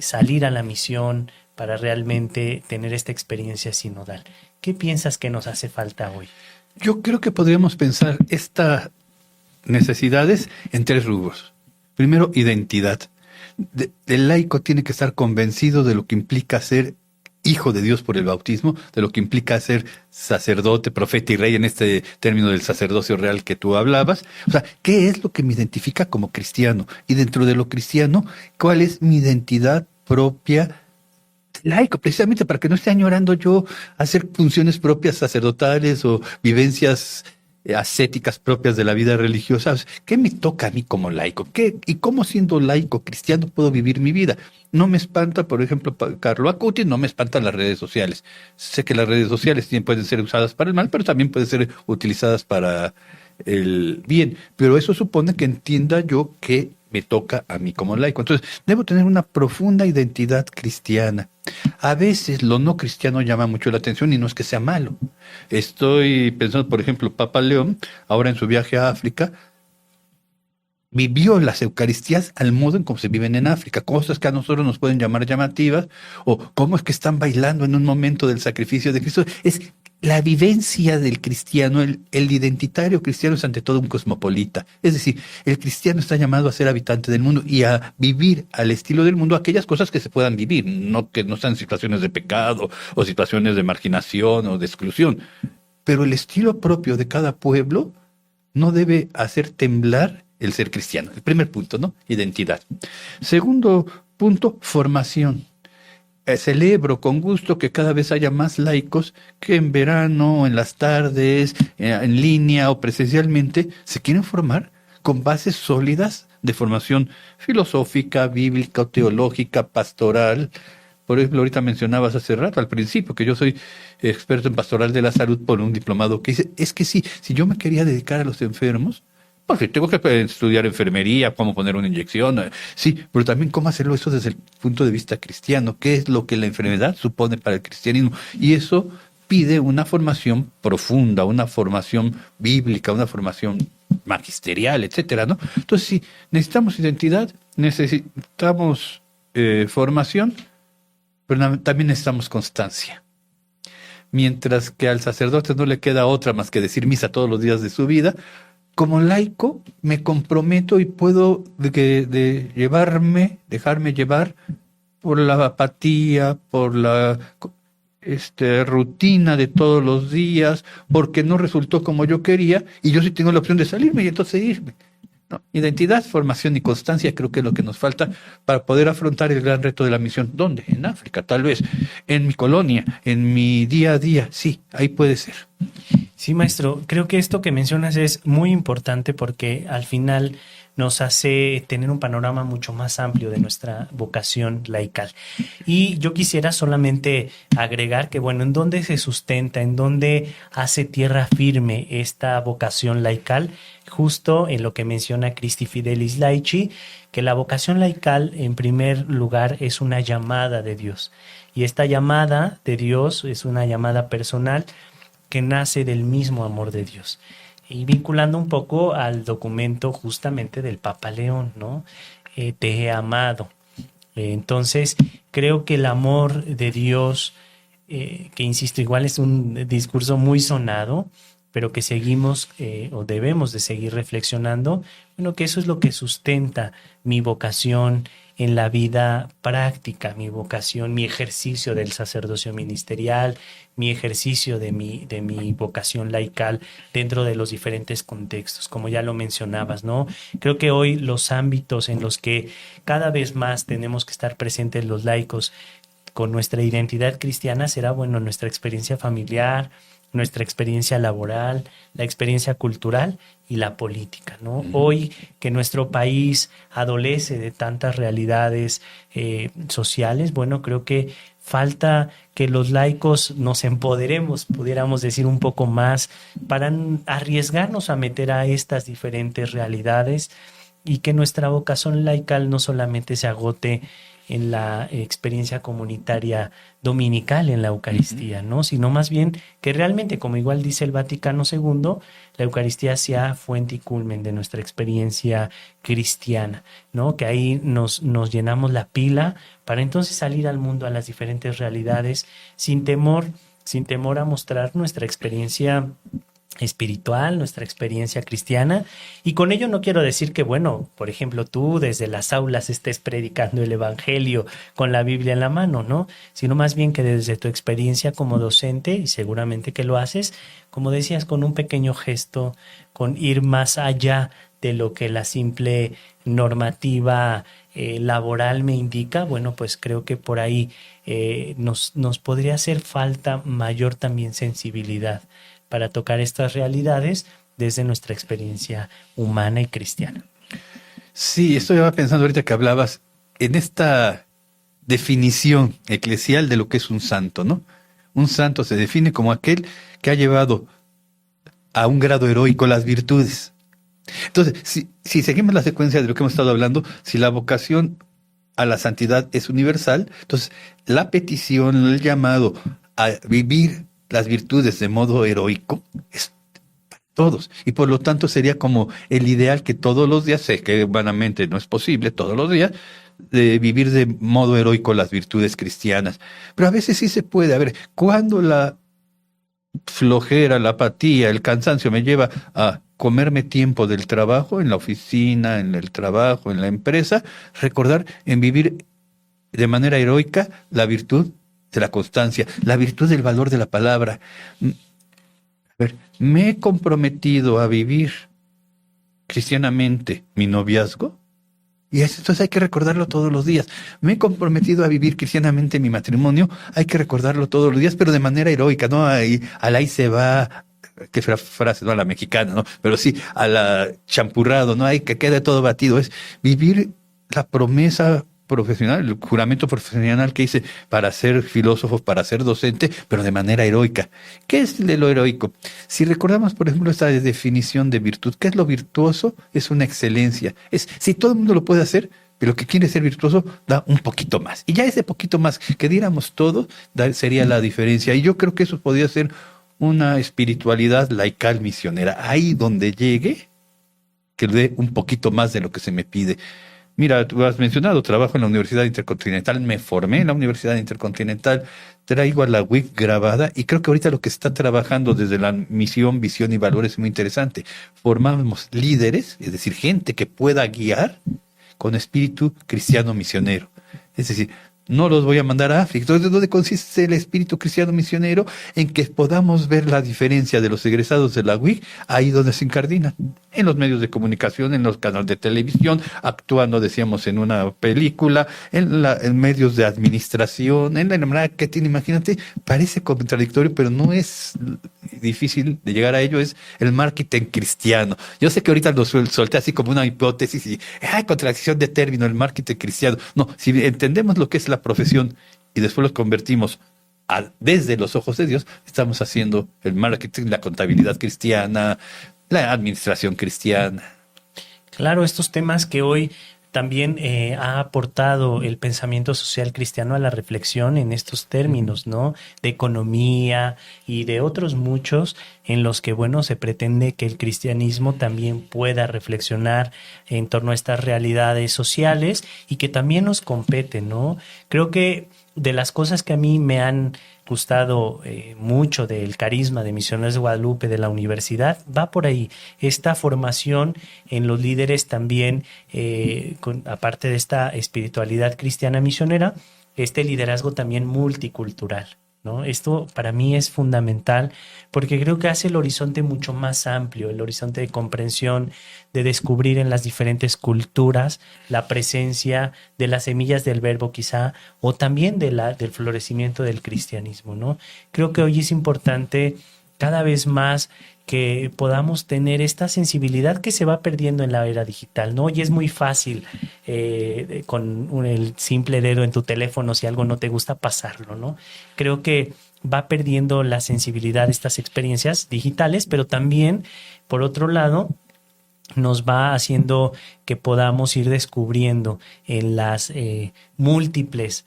salir a la misión, para realmente tener esta experiencia sinodal. ¿Qué piensas que nos hace falta hoy? Yo creo que podríamos pensar estas necesidades en 3 rubros. Primero, identidad. El laico tiene que estar convencido de lo que implica ser hijo de Dios por el bautismo, de lo que implica ser sacerdote, profeta y rey, en este término del sacerdocio real que tú hablabas. O sea, ¿qué es lo que me identifica como cristiano? Y dentro de lo cristiano, ¿cuál es mi identidad propia laico? Precisamente para que no esté añorando yo hacer funciones propias sacerdotales o vivencias ascéticas propias de la vida religiosa. ¿Qué me toca a mí como laico? ¿Y cómo, siendo laico cristiano, puedo vivir mi vida? No me espanta, por ejemplo, Carlo Acutis, no me espantan las redes sociales. Sé que las redes sociales pueden ser usadas para el mal, pero también pueden ser utilizadas para el bien. Pero eso supone que entienda yo que me toca a mí como laico. Entonces, debo tener una profunda identidad cristiana. A veces lo no cristiano llama mucho la atención y no es que sea malo. Estoy pensando, por ejemplo, Papa León, ahora en su viaje a África, vivió las Eucaristías al modo en cómo se viven en África, cosas que a nosotros nos pueden llamar llamativas, o cómo es que están bailando en un momento del sacrificio de Cristo. Es la vivencia del cristiano, el identitario cristiano es ante todo un cosmopolita. Es decir, el cristiano está llamado a ser habitante del mundo y a vivir al estilo del mundo aquellas cosas que se puedan vivir, no que no sean situaciones de pecado o situaciones de marginación o de exclusión. Pero el estilo propio de cada pueblo no debe hacer temblar el ser cristiano. El primer punto, ¿no? Identidad. Segundo punto, formación. Celebro con gusto que cada vez haya más laicos que en verano, en las tardes, en línea o presencialmente, se quieren formar con bases sólidas de formación filosófica, bíblica, teológica, pastoral. Por ejemplo, ahorita mencionabas hace rato, al principio, que yo soy experto en pastoral de la salud por un diplomado que hice. Es que sí, si yo me quería dedicar a los enfermos, porque tengo que estudiar enfermería, cómo poner una inyección, sí, pero también cómo hacerlo eso desde el punto de vista cristiano, qué es lo que la enfermedad supone para el cristianismo. Y eso pide una formación profunda, una formación bíblica, una formación magisterial, etcétera, ¿no? Entonces, sí, necesitamos identidad, necesitamos formación, pero también necesitamos constancia. Mientras que al sacerdote no le queda otra más que decir misa todos los días de su vida, como laico me comprometo y puedo dejarme llevar por la apatía, por la rutina de todos los días, porque no resultó como yo quería y yo sí tengo la opción de salirme y entonces irme. ¿No? Identidad, formación y constancia creo que es lo que nos falta para poder afrontar el gran reto de la misión. ¿Dónde? En África, tal vez. En mi colonia, en mi día a día. Sí, ahí puede ser. Sí, maestro, creo que esto que mencionas es muy importante porque al final nos hace tener un panorama mucho más amplio de nuestra vocación laical. Y yo quisiera solamente agregar que, bueno, ¿en dónde se sustenta, en dónde hace tierra firme esta vocación laical? Justo en lo que menciona Christi Fidelis Laici, que la vocación laical, en primer lugar, es una llamada de Dios. Y esta llamada de Dios es una llamada personal que nace del mismo amor de Dios. Y vinculando un poco al documento justamente del Papa León, ¿no? Te he amado. Entonces, creo que el amor de Dios, que insisto, igual es un discurso muy sonado, pero que seguimos o debemos de seguir reflexionando, bueno, que eso es lo que sustenta mi vocación en la vida práctica, mi vocación, mi ejercicio del sacerdocio ministerial, mi ejercicio de mi vocación laical dentro de los diferentes contextos, como ya lo mencionabas, ¿no? Creo que hoy los ámbitos en los que cada vez más tenemos que estar presentes los laicos con nuestra identidad cristiana será, bueno, nuestra experiencia familiar, nuestra experiencia laboral, la experiencia cultural y la política, ¿no? Hoy que nuestro país adolece de tantas realidades sociales, bueno, creo que falta que los laicos nos empoderemos, pudiéramos decir un poco más, para arriesgarnos a meter a estas diferentes realidades y que nuestra vocación laical no solamente se agote en la experiencia comunitaria dominical en la Eucaristía, ¿no? Sino más bien que realmente, como igual dice el Vaticano II, la Eucaristía sea fuente y culmen de nuestra experiencia cristiana, ¿no? Que ahí nos llenamos la pila para entonces salir al mundo, a las diferentes realidades, sin temor a mostrar nuestra experiencia espiritual, nuestra experiencia cristiana. Y con ello no quiero decir que, bueno, por ejemplo, tú desde las aulas estés predicando el evangelio con la Biblia en la mano, ¿no? Sino más bien que desde tu experiencia como docente, y seguramente que lo haces, como decías, con un pequeño gesto, con ir más allá de lo que la simple normativa laboral me indica, bueno, pues creo que por ahí nos podría hacer falta mayor también sensibilidad para tocar estas realidades desde nuestra experiencia humana y cristiana. Sí, estoy pensando ahorita que hablabas en esta definición eclesial de lo que es un santo, ¿no? Un santo se define como aquel que ha llevado a un grado heroico las virtudes. Entonces, si seguimos la secuencia de lo que hemos estado hablando, si la vocación a la santidad es universal, entonces la petición, el llamado a vivir las virtudes de modo heroico es para todos, y por lo tanto sería como el ideal que todos los días, sé que vanamente no es posible todos los días, de vivir de modo heroico las virtudes cristianas, pero a veces sí se puede. A ver, cuando la flojera, la apatía, el cansancio me lleva a comerme tiempo del trabajo, en la oficina, en el trabajo, en la empresa, recordar en vivir de manera heroica la virtud de la constancia, la virtud del valor de la palabra. A ver, me he comprometido a vivir cristianamente mi noviazgo, y entonces hay que recordarlo todos los días. Me he comprometido a vivir cristianamente mi matrimonio, hay que recordarlo todos los días, pero de manera heroica, ¿no? Ahí se va, qué frase, no a la mexicana, ¿no? Pero sí, a la champurrado, ¿no? Hay que quede todo batido. Es vivir la promesa profesional, el juramento profesional que hice para ser filósofo, para ser docente, pero de manera heroica. ¿Qué es de lo heroico? Si recordamos, por ejemplo, esta definición de virtud, ¿qué es lo virtuoso? Es una excelencia. Si todo el mundo lo puede hacer, pero que quiere ser virtuoso, da un poquito más. Y ya ese poquito más que diéramos todo, sería la diferencia. Y yo creo que eso podría ser una espiritualidad laical misionera. Ahí donde llegue, que le dé un poquito más de lo que se me pide. Mira, tú has mencionado, trabajo en la Universidad Intercontinental, me formé en la Universidad Intercontinental, traigo a la UIC grabada, y creo que ahorita lo que está trabajando desde la misión, visión y valores es muy interesante. Formamos líderes, es decir, gente que pueda guiar con espíritu cristiano misionero. Es decir, No los voy a mandar a África. Entonces, ¿dónde consiste el espíritu cristiano misionero? En que podamos ver la diferencia de los egresados de la UIC, ahí donde se incardinan, en los medios de comunicación, en los canales de televisión, actuando, decíamos, en una película, en medios de administración, en la marketing. Imagínate, parece contradictorio, pero no es difícil de llegar a ello, es el marketing cristiano. Yo sé que ahorita lo solté así como una hipótesis y, contradicción de término, el marketing cristiano. No, si entendemos lo que es la profesión y después los convertimos desde los ojos de Dios, estamos haciendo el marketing, la contabilidad cristiana, la administración cristiana. Claro, estos temas que hoy también ha aportado el pensamiento social cristiano a la reflexión en estos términos, ¿no? De economía y de otros muchos en los que, bueno, se pretende que el cristianismo también pueda reflexionar en torno a estas realidades sociales y que también nos competen, ¿no? Creo que de las cosas que a mí me han gustado mucho del carisma de Misioneros de Guadalupe, de la universidad, va por ahí. Esta formación en los líderes también, aparte de esta espiritualidad cristiana misionera, este liderazgo también multicultural, ¿no? Esto para mí es fundamental porque creo que hace el horizonte mucho más amplio, el horizonte de comprensión, de descubrir en las diferentes culturas la presencia de las semillas del verbo quizá, o también del florecimiento del cristianismo, ¿no? Creo que hoy es importante cada vez más que podamos tener esta sensibilidad que se va perdiendo en la era digital, ¿no? Y es muy fácil con el simple dedo en tu teléfono, si algo no te gusta, pasarlo, ¿no? Creo que va perdiendo la sensibilidad de estas experiencias digitales, pero también, por otro lado, nos va haciendo que podamos ir descubriendo en las múltiples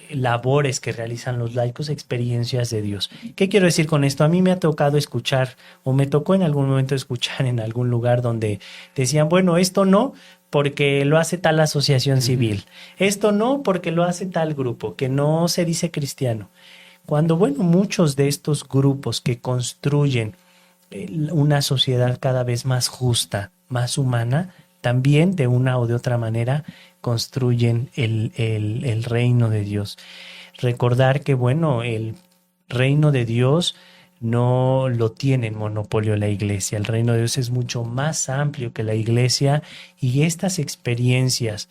labores que realizan los laicos experiencias de Dios. ¿Qué quiero decir con esto? A mí me ha tocado escuchar, o me tocó en algún momento escuchar en algún lugar donde decían, bueno, esto no porque lo hace tal asociación civil, esto no porque lo hace tal grupo, que no se dice cristiano. Cuando, bueno, muchos de estos grupos que construyen una sociedad cada vez más justa, más humana, también de una o de otra manera construyen el reino de Dios. Recordar que, bueno, el reino de Dios no lo tiene en monopolio la iglesia. El reino de Dios es mucho más amplio que la iglesia y estas experiencias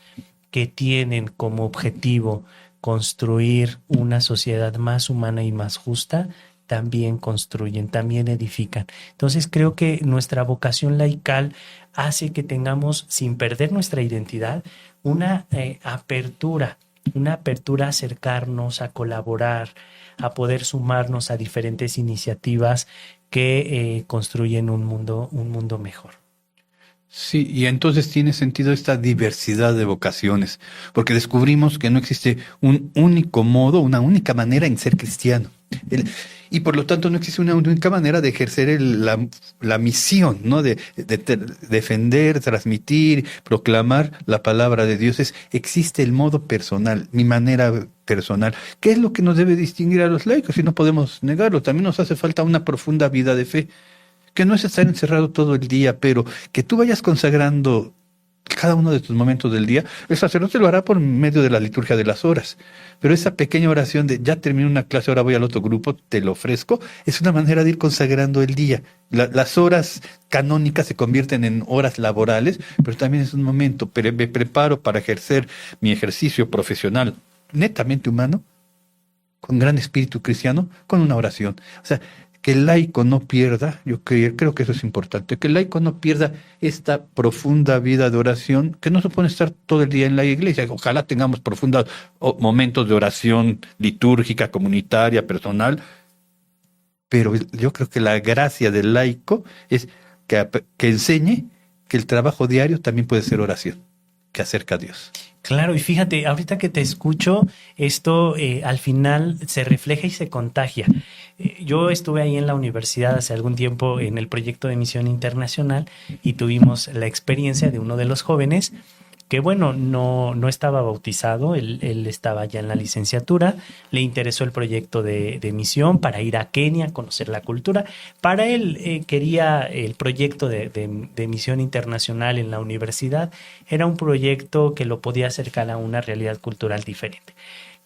que tienen como objetivo construir una sociedad más humana y más justa, también construyen, también edifican. Entonces creo que nuestra vocación laical hace que tengamos, sin perder nuestra identidad, una apertura a acercarnos, a colaborar, a poder sumarnos a diferentes iniciativas que construyen un mundo mejor. Sí, y entonces tiene sentido esta diversidad de vocaciones, porque descubrimos que no existe un único modo, una única manera en ser cristiano. Y por lo tanto no existe una única manera de ejercer la misión, ¿no? De defender, transmitir, proclamar la palabra de Dios. Existe el modo personal, mi manera personal. ¿Qué es lo que nos debe distinguir a los laicos? Y no podemos negarlo. También nos hace falta una profunda vida de fe, que no es estar encerrado todo el día, pero que tú vayas consagrando cada uno de tus momentos del día. El sacerdote lo hará por medio de la liturgia de las horas, pero esa pequeña oración de ya terminé una clase, ahora voy al otro grupo, te lo ofrezco, es una manera de ir consagrando el día. Las horas canónicas se convierten en horas laborales, pero también es un momento, me preparo para ejercer mi ejercicio profesional netamente humano, con gran espíritu cristiano, con una oración. O sea, que el laico no pierda, yo creo que eso es importante, que el laico no pierda esta profunda vida de oración, que no supone estar todo el día en la iglesia. Ojalá tengamos profundos momentos de oración litúrgica, comunitaria, personal, pero yo creo que la gracia del laico es que enseñe que el trabajo diario también puede ser oración, que acerca a Dios. Claro, y fíjate, ahorita que te escucho, esto al final se refleja y se contagia. Yo estuve ahí en la universidad hace algún tiempo en el proyecto de misión internacional y tuvimos la experiencia de uno de los jóvenes que, bueno, no estaba bautizado, él estaba ya en la licenciatura, le interesó el proyecto de misión para ir a Kenia, conocer la cultura. Para él quería el proyecto de misión internacional en la universidad, era un proyecto que lo podía acercar a una realidad cultural diferente.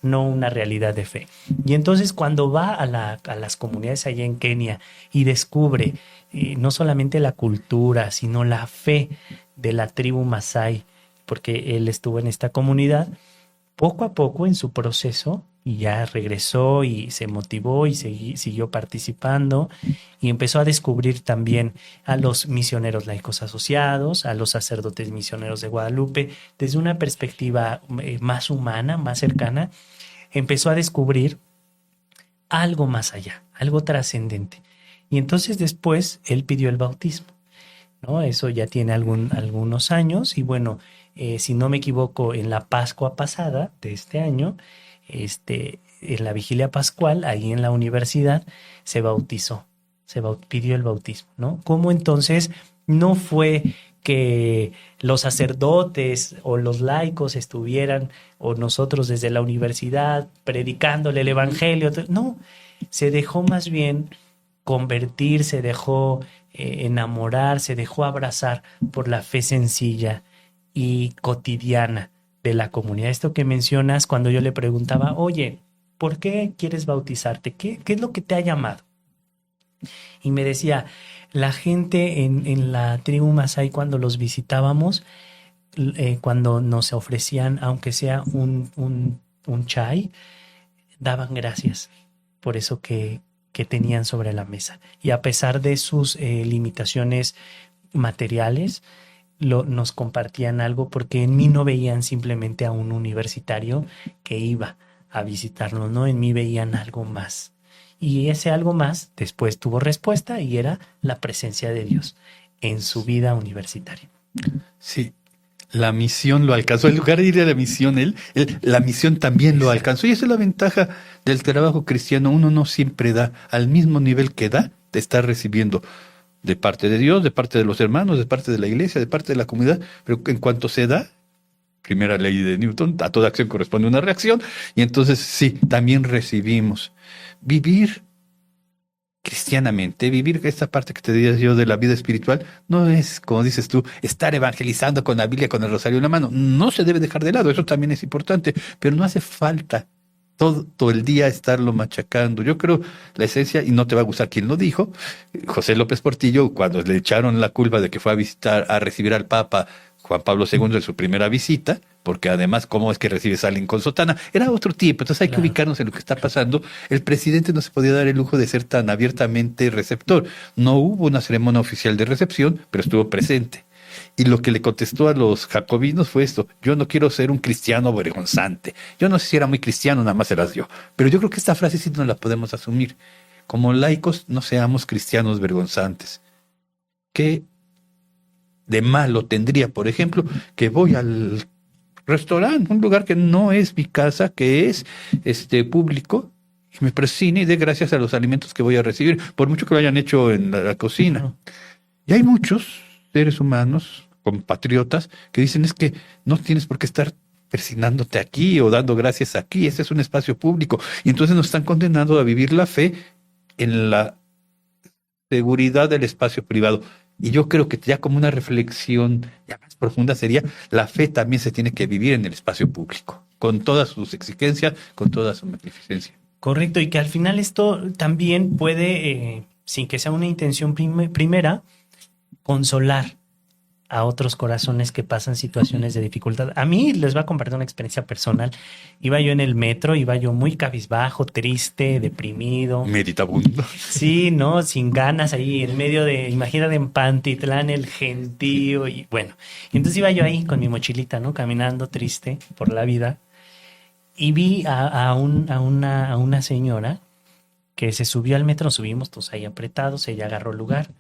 no una realidad de fe. Y entonces cuando va a las comunidades allá en Kenia y descubre no solamente la cultura, sino la fe de la tribu Masái, porque él estuvo en esta comunidad, poco a poco en su proceso, y ya regresó y se motivó y siguió participando y empezó a descubrir también a los misioneros laicos asociados, a los sacerdotes misioneros de Guadalupe, desde una perspectiva más humana, más cercana, empezó a descubrir algo más allá, algo trascendente. Y entonces después él pidió el bautismo, ¿no? Eso ya tiene algunos años y bueno, si no me equivoco, en la Pascua pasada de este año, en la vigilia pascual, ahí en la universidad, se bautizó, pidió el bautismo, ¿no? ¿Cómo entonces no fue que los sacerdotes o los laicos estuvieran, o nosotros desde la universidad, predicándole el evangelio? No, se dejó más bien convertir, se dejó enamorar, se dejó abrazar por la fe sencilla y cotidiana de la comunidad. Esto que mencionas, cuando yo le preguntaba, oye, ¿por qué quieres bautizarte? ¿Qué es lo que te ha llamado? Y me decía, la gente en la tribu Masái, cuando los visitábamos, cuando nos ofrecían, aunque sea un chai, daban gracias por eso que tenían sobre la mesa. Y a pesar de sus limitaciones materiales, nos compartían algo, porque en mí no veían simplemente a un universitario que iba a visitarnos, ¿no? En mí veían algo más. Y ese algo más después tuvo respuesta y era la presencia de Dios en su vida universitaria. Sí, la misión lo alcanzó. En lugar de ir a la misión, la misión también lo alcanzó. Y esa es la ventaja del trabajo cristiano. Uno no siempre da al mismo nivel que da, te está recibiendo de parte de Dios, de parte de los hermanos, de parte de la iglesia, de parte de la comunidad, pero en cuanto se da, primera ley de Newton, a toda acción corresponde una reacción, y entonces sí, también recibimos. Vivir cristianamente, vivir esta parte que te decía yo de la vida espiritual, no es, como dices tú, estar evangelizando con la Biblia, con el rosario en la mano. No se debe dejar de lado, eso también es importante, pero no hace falta todo el día estarlo machacando. Yo creo la esencia, y no te va a gustar quien lo dijo, José López Portillo, cuando le echaron la culpa de que fue a recibir al Papa Juan Pablo II en su primera visita, porque además, ¿cómo es que recibes a alguien con sotana? Era otro tiempo, entonces hay que ubicarnos en lo que está pasando. El presidente no se podía dar el lujo de ser tan abiertamente receptor. No hubo una ceremonia oficial de recepción, pero estuvo presente. Y lo que le contestó a los jacobinos fue esto: yo no quiero ser un cristiano vergonzante. Yo no sé si era muy cristiano, nada más se las dio. Pero yo creo que esta frase sí no la podemos asumir. Como laicos, no seamos cristianos vergonzantes. ¿Qué de malo tendría, por ejemplo, que voy al restaurante, un lugar que no es mi casa, que es público, y me presine y dé gracias a los alimentos que voy a recibir, por mucho que lo hayan hecho en la cocina? Y hay muchos seres humanos, compatriotas, que dicen es que no tienes por qué estar persignándote aquí o dando gracias aquí, este es un espacio público. Y entonces nos están condenando a vivir la fe en la seguridad del espacio privado. Y yo creo que ya como una reflexión ya más profunda sería, la fe también se tiene que vivir en el espacio público, con todas sus exigencias, con toda su magnificencia. Correcto, y que al final esto también puede, sin que sea una intención primera, consolar a otros corazones que pasan situaciones de dificultad. A mí les voy a compartir una experiencia personal. Iba yo en el metro, iba yo muy cabizbajo, triste, deprimido. Meditabundo. Sí, ¿no? Sin ganas ahí en medio de, imagínate, en Pantitlán, el gentío y bueno. Y entonces iba yo ahí con mi mochilita, ¿no? Caminando triste por la vida y vi a una señora que se subió al metro, subimos todos ahí apretados, ella agarró lugar.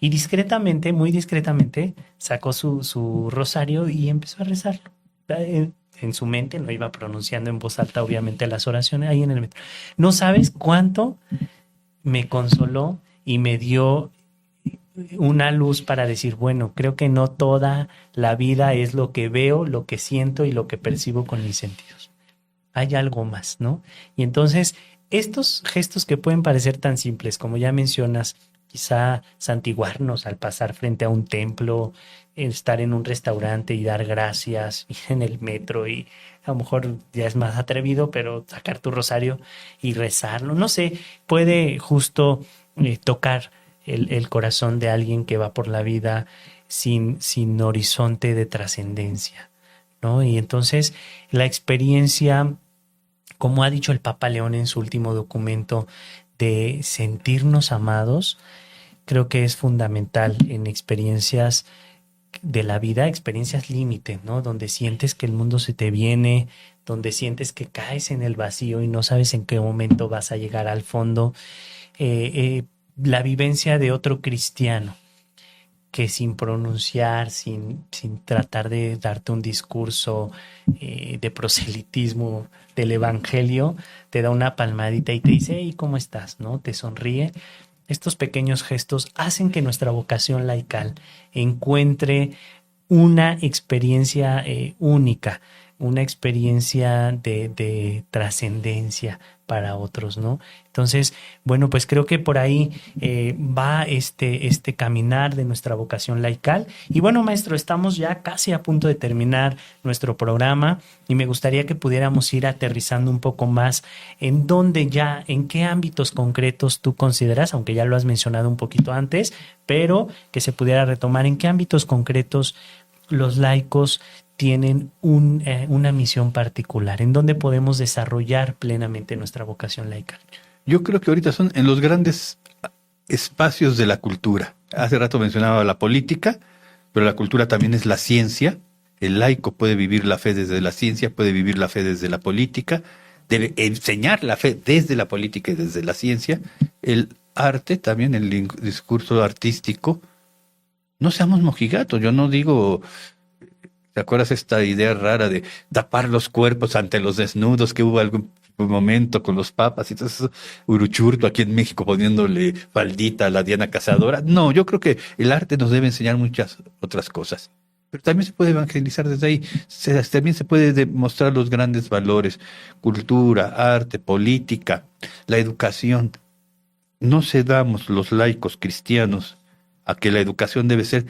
Y discretamente, muy discretamente, sacó su rosario y empezó a rezarlo. En su mente, no iba pronunciando en voz alta, obviamente, las oraciones ahí en el metro. No sabes cuánto me consoló y me dio una luz para decir, bueno, creo que no toda la vida es lo que veo, lo que siento y lo que percibo con mis sentidos. Hay algo más, ¿no? Y entonces, estos gestos que pueden parecer tan simples, como ya mencionas, quizá santiguarnos al pasar frente a un templo, estar en un restaurante y dar gracias, ir en el metro y a lo mejor ya es más atrevido, pero sacar tu rosario y rezarlo, no sé, puede justo tocar el corazón de alguien que va por la vida sin horizonte de trascendencia, ¿no? Y entonces la experiencia, como ha dicho el Papa León en su último documento, de sentirnos amados, creo que es fundamental en experiencias de la vida, experiencias límite, ¿no? Donde sientes que el mundo se te viene, donde sientes que caes en el vacío y no sabes en qué momento vas a llegar al fondo. La vivencia de otro cristiano que sin pronunciar, sin tratar de darte un discurso de proselitismo del evangelio, te da una palmadita y te dice, hey, ¿cómo estás? ¿No? Te sonríe. Estos pequeños gestos hacen que nuestra vocación laical encuentre una experiencia única, una experiencia de trascendencia para otros, ¿no? Entonces, bueno, pues creo que por ahí va este caminar de nuestra vocación laical. Y bueno, maestro, estamos ya casi a punto de terminar nuestro programa y me gustaría que pudiéramos ir aterrizando un poco más en qué ámbitos concretos tú consideras, aunque ya lo has mencionado un poquito antes, pero que se pudiera retomar en qué ámbitos concretos los laicos tienen una misión particular, en donde podemos desarrollar plenamente nuestra vocación laical. Yo creo que ahorita son en los grandes espacios de la cultura. Hace rato mencionaba la política, pero la cultura también es la ciencia. El laico puede vivir la fe desde la ciencia, puede vivir la fe desde la política, debe enseñar la fe desde la política y desde la ciencia. El arte, también el discurso artístico. No seamos mojigatos, yo no digo... ¿Te acuerdas esta idea rara de tapar los cuerpos ante los desnudos que hubo algún momento con los papas y todo eso? Uruchurtu aquí en México poniéndole faldita a la Diana Cazadora. No, yo creo que el arte nos debe enseñar muchas otras cosas. Pero también se puede evangelizar desde ahí. También se puede demostrar los grandes valores. Cultura, arte, política, la educación. No cedamos los laicos cristianos a que la educación debe ser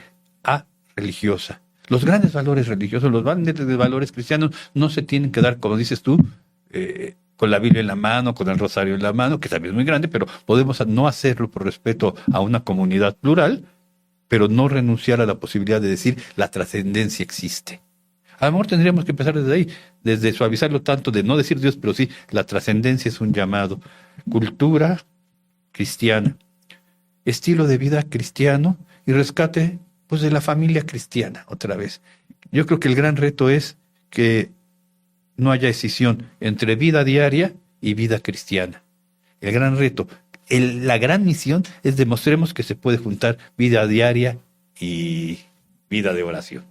religiosa. Los grandes valores religiosos, los grandes valores cristianos no se tienen que dar, como dices tú, con la Biblia en la mano, con el rosario en la mano, que también es muy grande, pero podemos no hacerlo por respeto a una comunidad plural, pero no renunciar a la posibilidad de decir la trascendencia existe. A lo mejor tendríamos que empezar desde ahí, desde suavizarlo tanto, de no decir Dios, pero sí, la trascendencia es un llamado. Cultura cristiana, estilo de vida cristiano y rescate pues de la familia cristiana, otra vez. Yo creo que el gran reto es que no haya escisión entre vida diaria y vida cristiana. El gran reto, la gran misión es demostremos que se puede juntar vida diaria y vida de oración.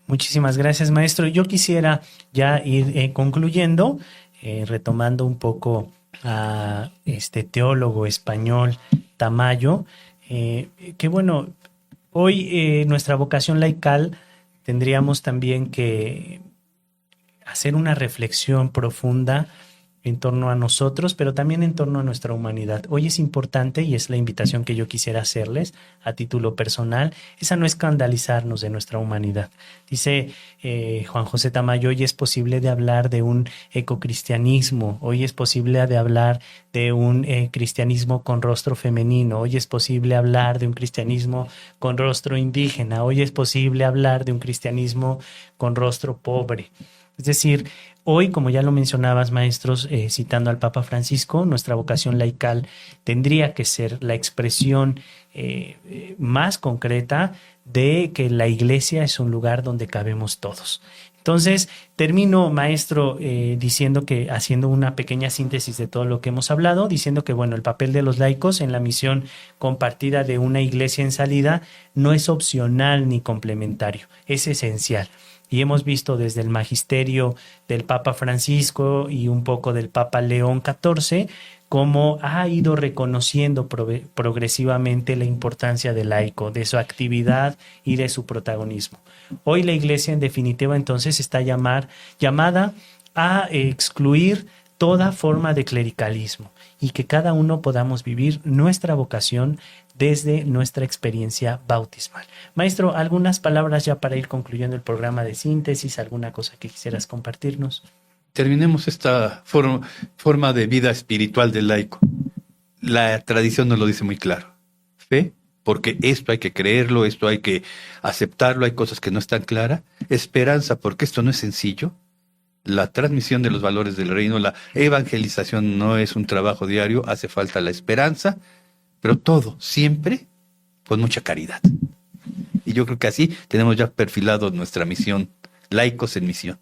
Muchísimas gracias, maestro. Yo quisiera ya ir concluyendo, retomando un poco a este teólogo español, Tamayo, que bueno, hoy nuestra vocación laical tendríamos también que hacer una reflexión profunda en torno a nosotros, pero también en torno a nuestra humanidad. Hoy es importante, y es la invitación que yo quisiera hacerles a título personal, es a no escandalizarnos de nuestra humanidad. Dice Juan José Tamayo, hoy es posible de hablar de un ecocristianismo, hoy es posible de hablar de un cristianismo con rostro femenino, hoy es posible hablar de un cristianismo con rostro indígena, hoy es posible hablar de un cristianismo con rostro pobre. Es decir, hoy, como ya lo mencionabas, maestros, citando al Papa Francisco, nuestra vocación laical tendría que ser la expresión más concreta de que la iglesia es un lugar donde cabemos todos. Entonces, termino, maestro, haciendo una pequeña síntesis de todo lo que hemos hablado, diciendo que, bueno, el papel de los laicos en la misión compartida de una iglesia en salida no es opcional ni complementario, es esencial. Y hemos visto desde el magisterio del Papa Francisco y un poco del Papa León XIV cómo ha ido reconociendo progresivamente la importancia del laico, de su actividad y de su protagonismo. Hoy la Iglesia, en definitiva, entonces está llamada a excluir toda forma de clericalismo y que cada uno podamos vivir nuestra vocación desde nuestra experiencia bautismal. Maestro, algunas palabras ya para ir concluyendo el programa de síntesis, alguna cosa que quisieras compartirnos. Terminemos esta forma de vida espiritual del laico. La tradición nos lo dice muy claro. Fe, porque esto hay que creerlo, esto hay que aceptarlo, hay cosas que no están claras. Esperanza, porque esto no es sencillo. La transmisión de los valores del reino, la evangelización no es un trabajo diario, hace falta la esperanza, pero todo, siempre, con mucha caridad. Y yo creo que así tenemos ya perfilado nuestra misión, laicos en misión.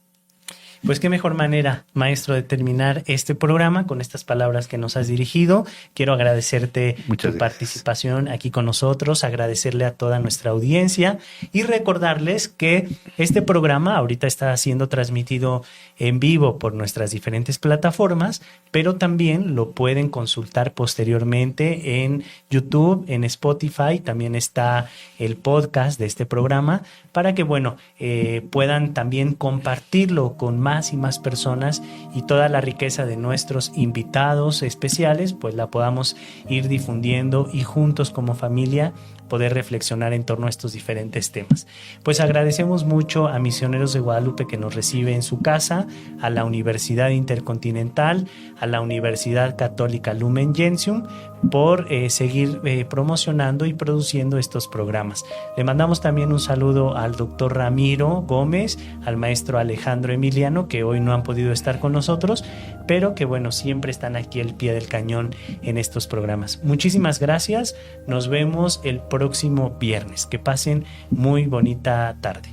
Pues qué mejor manera, maestro, de terminar este programa con estas palabras que nos has dirigido. Quiero agradecerte tu participación aquí con nosotros, agradecerle a toda nuestra audiencia y recordarles que este programa ahorita está siendo transmitido en vivo por nuestras diferentes plataformas, pero también lo pueden consultar posteriormente en YouTube, en Spotify. También está el podcast de este programa para que, puedan también compartirlo con más y más personas y toda la riqueza de nuestros invitados especiales, pues la podamos ir difundiendo y juntos como familia poder reflexionar en torno a estos diferentes temas. Pues agradecemos mucho a Misioneros de Guadalupe que nos recibe en su casa, a la Universidad Intercontinental, a la Universidad Católica Lumen Gentium por seguir promocionando y produciendo estos programas. Le mandamos también un saludo al doctor Ramiro Gómez, al maestro Alejandro Emiliano, que hoy no han podido estar con nosotros, pero que siempre están aquí al pie del cañón en estos programas. Muchísimas gracias, nos vemos el próximo viernes. Que pasen muy bonita tarde.